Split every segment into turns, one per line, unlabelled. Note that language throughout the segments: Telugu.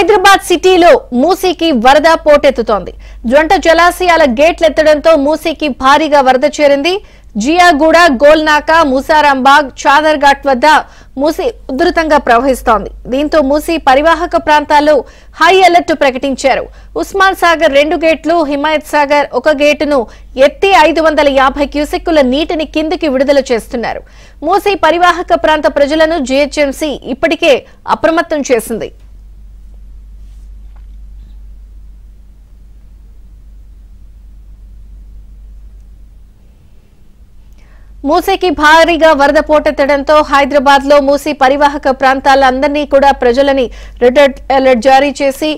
హైదరాబాద్ సిటీలో మూసీకి వరద పోటెత్తుతోంది. జొంట జలాశయాల గేట్లెత్తడంతో మూసీకి భారీగా వరద చేరింది. జియాగూడ, గోల్నాక, ముసారాంబాగ్, చాదర్ఘాట్ వద్ద మూసీ ఉధృతంగా ప్రవహిస్తోంది. దీంతో మూసీ పరివాహక ప్రాంతాల్లో హై అలర్ట్ ప్రకటించారు. ఉస్మాన్ సాగర్ 2 గేట్లు, హిమాయత్ సాగర్ 1 గేటును ఎత్తి 550 క్యూసెక్కుల నీటిని కిందికి విడుదల చేస్తున్నారు. మూసీ పరివాహక ప్రాంత ప్రజలను జీహెచ్ఎంసీ ఇప్పటికే అప్రమత్తం చేసింది. మూసీకి భారీగా వరద పోటెత్తడంతో హైదరాబాద్ లో మూసీ పరివాహక ప్రాంతాలందరినీ కూడా ప్రజలని రెడ్ అలర్ట్ జారీ చేసి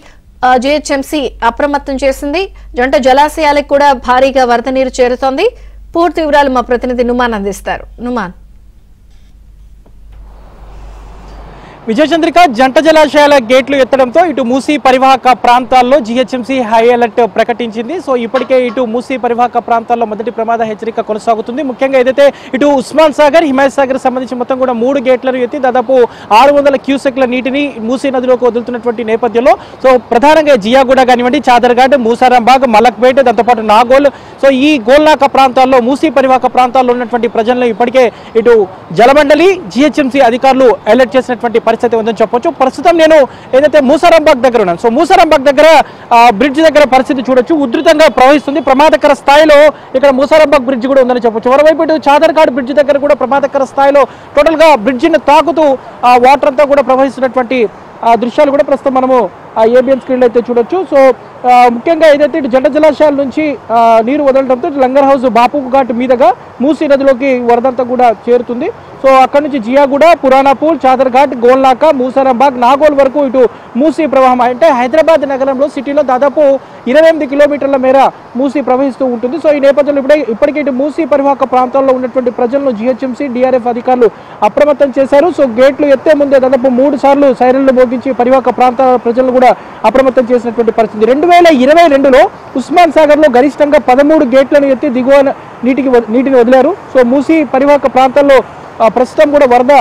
జీహెచ్ఎంసీ అప్రమత్తం చేసింది. జంట జలాశయాలకు కూడా భారీగా వరద నీరు చేరుతోంది. పూర్తి వివరాలు మా ప్రతినిధి నుమాన్ అందిస్తారు. నుమాన్.
విజయచంద్రిక, జంట జలాశయాల గేట్లు ఎత్తడంతో ఇటు మూసీ పరివాహక ప్రాంతాల్లో జీహెచ్ఎంసీ హై అలర్ట్ ప్రకటించింది. సో ఇప్పటికే ఇటు మూసీ పరివాహక ప్రాంతాల్లో మొదటి ప్రమాద హెచ్చరిక కొనసాగుతుంది. ముఖ్యంగా ఏదైతే ఇటు ఉస్మాన్ సాగర్, హిమాయత్ సాగర్ సంబంధించి మొత్తం కూడా 3 గేట్లను ఎత్తి దాదాపు 600 క్యూసెక్ల నీటిని మూసీ నదిలోకి వదులుతున్నటువంటి నేపథ్యంలో సో ప్రధానంగా జియాగూడ కానివ్వండి, చాదర్ఘాట్, ముసారాంబాగ్, మలక్పేట్, దాంతోపాటు నాగోల్, సో ఈ గోల్నాక ప్రాంతాల్లో మూసీ పరివాహక ప్రాంతాల్లో ఉన్నటువంటి ప్రజలను ఇప్పటికే ఇటు జలమండలి, జీహెచ్ఎంసీ అధికారులు అలర్ట్ చేసినటువంటి పరిస్థితి ఉందని చెప్పొచ్చు. ప్రస్తుతం నేను ఏదైతే ముసారాంబాగ్ దగ్గర ఉన్నాను, సో ముసారాంబాగ్ దగ్గర బ్రిడ్జ్ దగ్గర పరిస్థితి చూడొచ్చు, ఉధృతంగా ప్రవహిస్తుంది. ప్రమాదకర స్థాయిలో ఇక్కడ ముసారాంబాగ్ బ్రిడ్జ్ కూడా ఉందని చెప్పొచ్చు. మరోవైపు ఇటు చాదర్ఘాట్ బ్రిడ్జ్ దగ్గర కూడా ప్రమాదకర స్థాయిలో టోటల్ గా బ్రిడ్జిని తాకుతూ వాటర్ అంతా కూడా ప్రవహిస్తున్నటువంటి దృశ్యాలు కూడా ప్రస్తుతం మనము ఏబిఎన్ స్క్రీన్లో అయితే చూడొచ్చు. సో ముఖ్యంగా ఏదైతే ఇటు జంట జలాశయాల నుంచి నీరు వదలడంతో లంగర్ హౌస్, బాపు ఘాట్ మీదుగా మూసీ నదిలోకి వరదంతా కూడా చేరుతుంది. సో అక్కడి నుంచి జియాగూడ, పురాణాపూల్, చాదర్ఘాట్, గోల్నాక, ముసారాంబాగ్, నాగోల్ వరకు ఇటు మూసీ ప్రవాహం అంటే హైదరాబాద్ నగరంలో సిటీలో దాదాపు 28 కిలోమీటర్ల మేర మూసీ ప్రవహిస్తూ ఉంటుంది. సో ఈ నేపథ్యంలో ఇప్పటికే ఇటు మూసీ పరివాహక ప్రాంతాల్లో ఉన్నటువంటి ప్రజలను జీహెచ్ఎంసీ, డిఆర్ఎఫ్ అధికారులు అప్రమత్తం చేశారు. సో గేట్లు ఎత్తే ముందే దాదాపు 3 సార్లు సైరన్లు మోగించి పరివాహక ప్రాంతాల ప్రజలను కూడా అప్రమత్తం చేసినటువంటి పరిస్థితి. 2022లో ఉస్మాన్ సాగర్ లో గరిష్టంగా 13 గేట్లను ఎత్తి దిగువ నీటిని వదిలారు. సో మూసీ పరివాహక ప్రాంతాల్లో ప్రస్తుతం కూడా వరద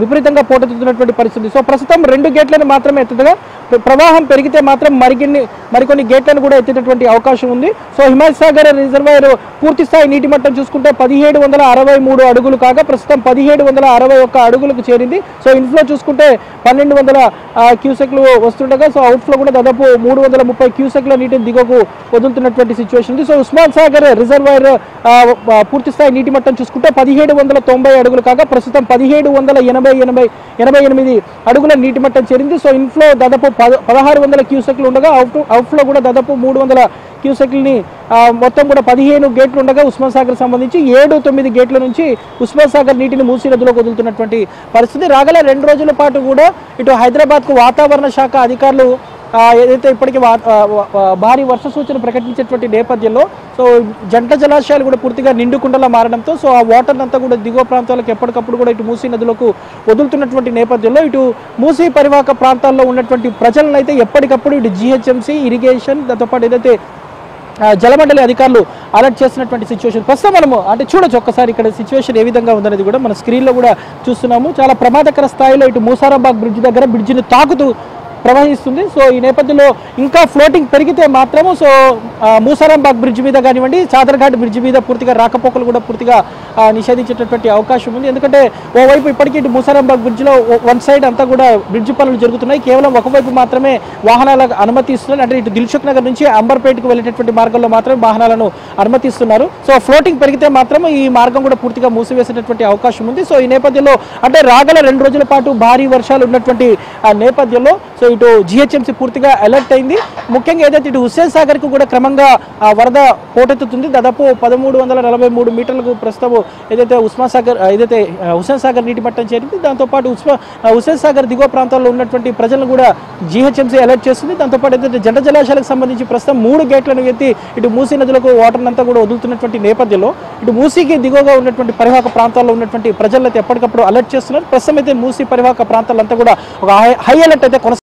విపరీతంగా పోటెత్తుతున్నటువంటి పరిస్థితి. సో ప్రస్తుతం 2 గేట్లను మాత్రమే ఎత్తుగా ప్రవాహం పెరిగితే మాత్రం మరికొన్ని గేట్లను కూడా ఎత్తేటటువంటి అవకాశం ఉంది. సో హిమాయత్ సాగర్ రిజర్వాయర్ పూర్తి స్థాయి నీటి మట్టం చూసుకుంటే 1763 అడుగులు కాగా ప్రస్తుతం 1761 అడుగులకు చేరింది. సో ఇన్ఫ్లో చూసుకుంటే 1200 క్యూసెక్లు వస్తుండగా సో అవుట్ఫ్లో కూడా దాదాపు 330 క్యూసెక్ల నీటిని దిగువకు వదులుతున్నటువంటి సిచ్యువేషన్ ఉంది. సో ఉస్మాన్ సాగర్ రిజర్వాయర్ పూర్తి స్థాయి నీటి మట్టం చూసుకుంటే 1790 అడుగులు కాగా ప్రస్తుతం 1788 అడుగుల నీటి మట్టం చేరింది. సో ఇన్ఫ్లో దాదాపు 1600 క్యూసెక్లు ఉండగా అవుట్ఫ్లో కూడా దాదాపు 300 క్యూసెక్లని మొత్తం కూడా 15 గేట్లు ఉండగా ఉస్మాన్ సాగర్ సంబంధించి 7-9 గేట్ల నుంచి ఉస్మాన్ సాగర్ నీటిని మూసీ నదిలోకి వదులుతున్నటువంటి పరిస్థితి. రాగల 2 రోజుల పాటు కూడా ఇటు హైదరాబాద్కు వాతావరణ శాఖ అధికారులు ఏదైతే ఇప్పటికీ భారీ వర్ష సూచన ప్రకటించేటువంటి నేపథ్యంలో సో జంట జలాశయాలు కూడా పూర్తిగా నిండుకుండలా మారడంతో సో ఆ వాటర్ అంతా కూడా దిగువ ప్రాంతాలకు ఎప్పటికప్పుడు కూడా ఇటు మూసీ నదిలోకి వదులుతున్నటువంటి నేపథ్యంలో ఇటు మూసీ పరివాహక ప్రాంతాల్లో ఉన్నటువంటి ప్రజలను అయితే ఎప్పటికప్పుడు ఇటు జీహెచ్ఎంసీ, ఇరిగేషన్, దాంతోపాటు ఏదైతే జలమండలి అధికారులు అలర్ట్ చేసినటువంటి సిచ్యువేషన్ ప్రస్తుతం మనము అంటే చూడొచ్చు. ఒక్కసారి ఇక్కడ సిచ్యువేషన్ ఏ విధంగా ఉందనేది కూడా మన స్క్రీన్లో కూడా చూస్తున్నాము. చాలా ప్రమాదకర స్థాయిలో ఇటు ముసారాంబాగ్ బ్రిడ్జ్ దగ్గర బ్రిడ్జిని తాకుతూ ప్రవహిస్తుంది. సో ఈ నేపథ్యంలో ఇంకా ఫ్లోటింగ్ పెరిగితే మాత్రము సో ముసారాంబాగ్ బ్రిడ్జ్ మీద కానివ్వండి, చాదర్ఘాట్ బ్రిడ్జ్ మీద పూర్తిగా రాకపోకలు కూడా పూర్తిగా నిషేధించేటటువంటి అవకాశం ఉంది. ఎందుకంటే ఓవైపు ఇప్పటికీ ఇటు ముసారాంబాగ్ బ్రిడ్జ్లో 1 సైడ్ అంతా కూడా బ్రిడ్జ్ పనులు జరుగుతున్నాయి. కేవలం ఒకవైపు మాత్రమే వాహనాలకు అనుమతి ఇస్తున్నారు. అంటే ఇటు దిల్సుఖ్ నగర్ నుంచి అంబర్పేటకు వెళ్ళేటటువంటి మార్గంలో మాత్రమే వాహనాలను అనుమతిస్తున్నారు. సో ఫ్లోటింగ్ పెరిగితే మాత్రం ఈ మార్గం కూడా పూర్తిగా మూసివేసేటటువంటి అవకాశం ఉంది. సో ఈ నేపథ్యంలో అంటే రాగల 2 రోజుల పాటు భారీ వర్షాలు ఉన్నటువంటి నేపథ్యంలో సో ఇటు జీహెచ్ఎంసీ పూర్తిగా అలర్ట్ అయింది. ముఖ్యంగా ఏదైతే ఇటు హుస్సేన్ సాగర్ కు కూడా క్రమంగా వరద పోటెత్తుతుంది. దాదాపు 1343 మీటర్లకు ప్రస్తుతం ఏదైతే హుస్సేన్ సాగర్ నీటి మట్టం చేరింది. దాంతోపాటు హుస్సేన్ సాగర్ దిగువ ప్రాంతాల్లో ఉన్నటువంటి ప్రజలను కూడా జీహెచ్ఎంసీ అలర్ట్ చేస్తుంది. దాంతోపాటు ఏదైతే జంట జలాశయాలకు సంబంధించి ప్రస్తుతం 3 గేట్లను ఎత్తి ఇటు మూసీ నదులకు వాటర్ అంతా కూడా వదులుతున్నటువంటి నేపథ్యంలో ఇటు మూసీకి దిగువగా ఉన్నటువంటి పరివాహక ప్రాంతాల్లో ఉన్నటువంటి ప్రజలను అయితే ఎప్పటికప్పుడు అలర్ట్ చేస్తున్నారు. ప్రస్తుతం అయితే మూసీ పరివాహక ప్రాంతాలంతా కూడా ఒక హై అలర్ట్ అయితే